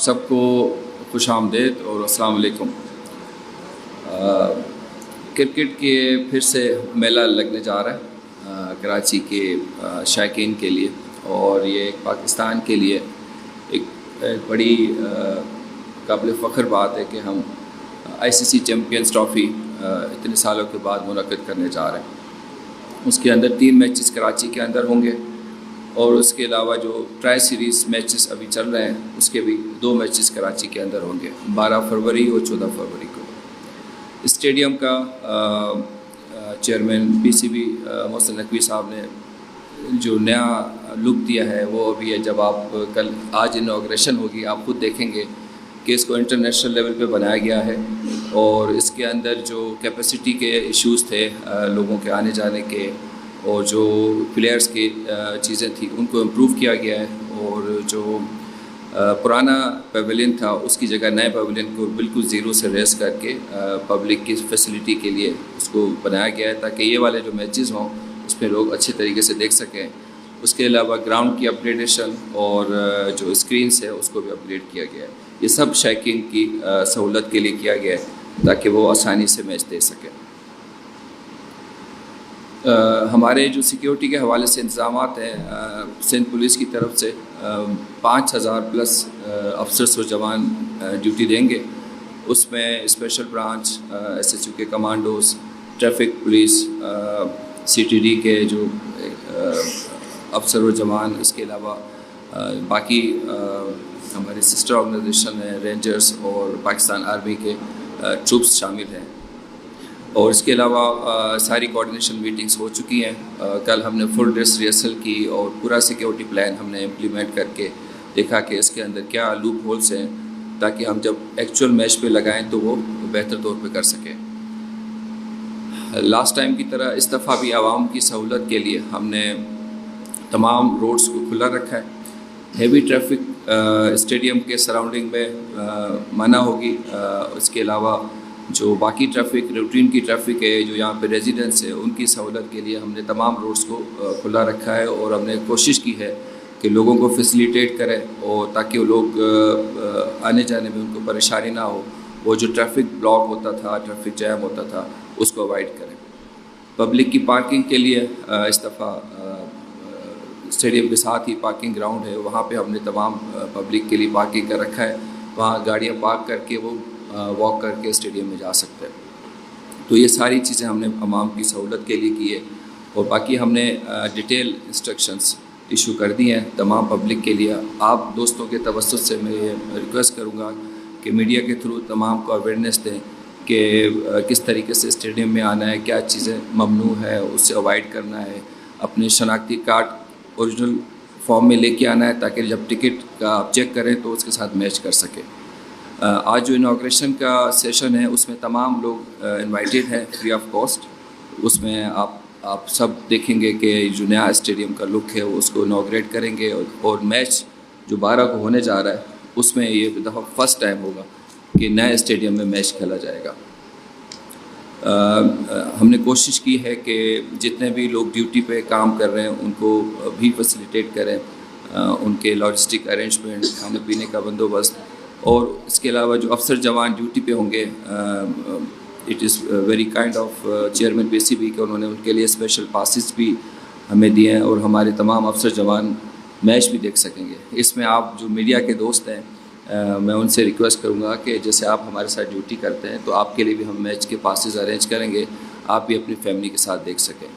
سب کو خوش آمدید اور السلام علیکم۔ کرکٹ کے پھر سے میلہ لگنے جا رہا ہے کراچی کے شائقین کے لیے، اور یہ پاکستان کے لیے ایک بڑی قابل فخر بات ہے کہ ہم ICC چیمپئنز ٹرافی اتنے سالوں کے بعد منعقد کرنے جا رہے ہیں۔ اس کے اندر 3 میچز کراچی کے اندر ہوں گے، اور اس کے علاوہ جو ٹرائی سیریز میچز ابھی چل رہے ہیں اس کے بھی 2 میچز کراچی کے اندر ہوں گے، 12 فروری اور 14 فروری کو۔ اسٹیڈیم کا چیئرمین PCB محسن نقوی صاحب نے جو نیا لک دیا ہے وہ ابھی ہے، جب آپ آج انوگریشن ہوگی آپ خود دیکھیں گے کہ اس کو انٹرنیشنل لیول پہ بنایا گیا ہے، اور اس کے اندر جو کیپیسٹی کے ایشوز تھے لوگوں کے آنے جانے کے، اور جو پلیئرز کی چیزیں تھیں ان کو امپروو کیا گیا ہے، اور جو پرانا پیویلین تھا اس کی جگہ نئے پیویلین کو بالکل زیرو سے ریز کر کے پبلک کی فیسلٹی کے لیے اس کو بنایا گیا ہے، تاکہ یہ والے جو میچز ہوں اس میں لوگ اچھے طریقے سے دیکھ سکیں۔ اس کے علاوہ گراؤنڈ کی اپگریڈیشن اور جو اسکرینس ہے اس کو بھی اپگریڈ کیا گیا ہے۔ یہ سب شائقین کی سہولت کے لیے کیا گیا ہے تاکہ وہ آسانی سے میچ دیکھ سکیں۔ ہمارے جو سیکیورٹی کے حوالے سے انتظامات ہیں، سندھ پولیس کی طرف سے 5000 پلس افسرس و جوان ڈیوٹی دیں گے۔ اس میں اسپیشل برانچ، SHO کے کمانڈوز، ٹریفک پولیس، CTD کے جو افسر و جوان، اس کے علاوہ باقی ہمارے سسٹر آرگنائزیشن ہیں، رینجرز اور پاکستان آرمی کے ٹروپس شامل ہیں۔ اور اس کے علاوہ ساری کوارڈینیشن میٹنگز ہو چکی ہیں۔ کل ہم نے فل ڈریس ریہرسل کی اور پورا سیکیورٹی پلان ہم نے امپلیمنٹ کر کے دیکھا کہ اس کے اندر کیا لوپ ہولز ہیں، تاکہ ہم جب ایکچوئل میچ پہ لگائیں تو وہ بہتر طور پہ کر سکیں۔ لاسٹ ٹائم کی طرح اس دفعہ بھی عوام کی سہولت کے لیے ہم نے تمام روڈز کو کھلا رکھا ہے۔ ہیوی ٹریفک اسٹیڈیم کے سراؤنڈنگ میں منع ہوگی۔ اس کے علاوہ جو باقی ٹریفک، روٹین کی ٹریفک ہے جو یہاں پہ ریزیڈنٹس ہے، ان کی سہولت کے لیے ہم نے تمام روڈز کو کھلا رکھا ہے، اور ہم نے کوشش کی ہے کہ لوگوں کو فیسیلیٹیٹ کریں، اور تاکہ وہ لوگ آنے جانے میں ان کو پریشانی نہ ہو، وہ جو ٹریفک بلاک ہوتا تھا، ٹریفک جیم ہوتا تھا، اس کو اوائڈ کریں۔ پبلک کی پارکنگ کے لیے اس دفعہ اسٹیڈیم کے ساتھ ہی پارکنگ گراؤنڈ ہے، وہاں پہ ہم نے تمام پبلک کے لیے پارکنگ کر رکھا ہے، وہاں گاڑیاں پارک کر کے وہ واک کر کے اسٹیڈیم میں جا سکتے ہیں۔ تو یہ ساری چیزیں ہم نے عوام کی سہولت کے لیے کی ہے، اور باقی ہم نے ڈیٹیل انسٹرکشنز ایشو کر دی ہیں تمام پبلک کے لیے۔ آپ دوستوں کے توسط سے میں یہ ریکویسٹ کروں گا کہ میڈیا کے تھرو تمام کو اویئرنیس دیں کہ کس طریقے سے اسٹیڈیم میں آنا ہے، کیا چیزیں ممنوع ہے، اس سے اوائڈ کرنا ہے۔ اپنے شناختی کارڈ اوریجنل فارم میں لے کے آنا ہے، تاکہ جب ٹکٹ کا آپ چیک کریں تو اس کے ساتھ میچ کر سکیں۔ آج جو انوگریشن کا سیشن ہے اس میں تمام لوگ انوائٹیڈ ہیں فری آف کاسٹ۔ اس میں آپ سب دیکھیں گے کہ جو نیا اسٹیڈیم کا لک ہے وہ اس کو انوگریٹ کریں گے، اور میچ جو 12 کو ہونے جا رہا ہے اس میں یہ دفعہ فرسٹ ٹائم ہوگا کہ نئے اسٹیڈیم میں میچ کھیلا جائے گا۔ ہم نے کوشش کی ہے کہ جتنے بھی لوگ ڈیوٹی پہ کام کر رہے ہیں ان کو بھی فیسیلیٹیٹ کریں، ان کے لاجسٹک ارینجمنٹ، کھانے پینے کا بندوبست، اور اس کے علاوہ جو افسر جوان ڈیوٹی پہ ہوں گے، it is very kind of chairman PCB کہ انہوں نے ان کے لیے اسپیشل پاسز بھی ہمیں دیے ہیں، اور ہمارے تمام افسر جوان میچ بھی دیکھ سکیں گے۔ اس میں آپ جو میڈیا کے دوست ہیں، میں ان سے ریکویسٹ کروں گا کہ جیسے آپ ہمارے ساتھ ڈیوٹی کرتے ہیں تو آپ کے لیے بھی ہم میچ کے پاسز ارینج کریں گے، آپ بھی اپنی فیملی کے ساتھ دیکھ سکیں۔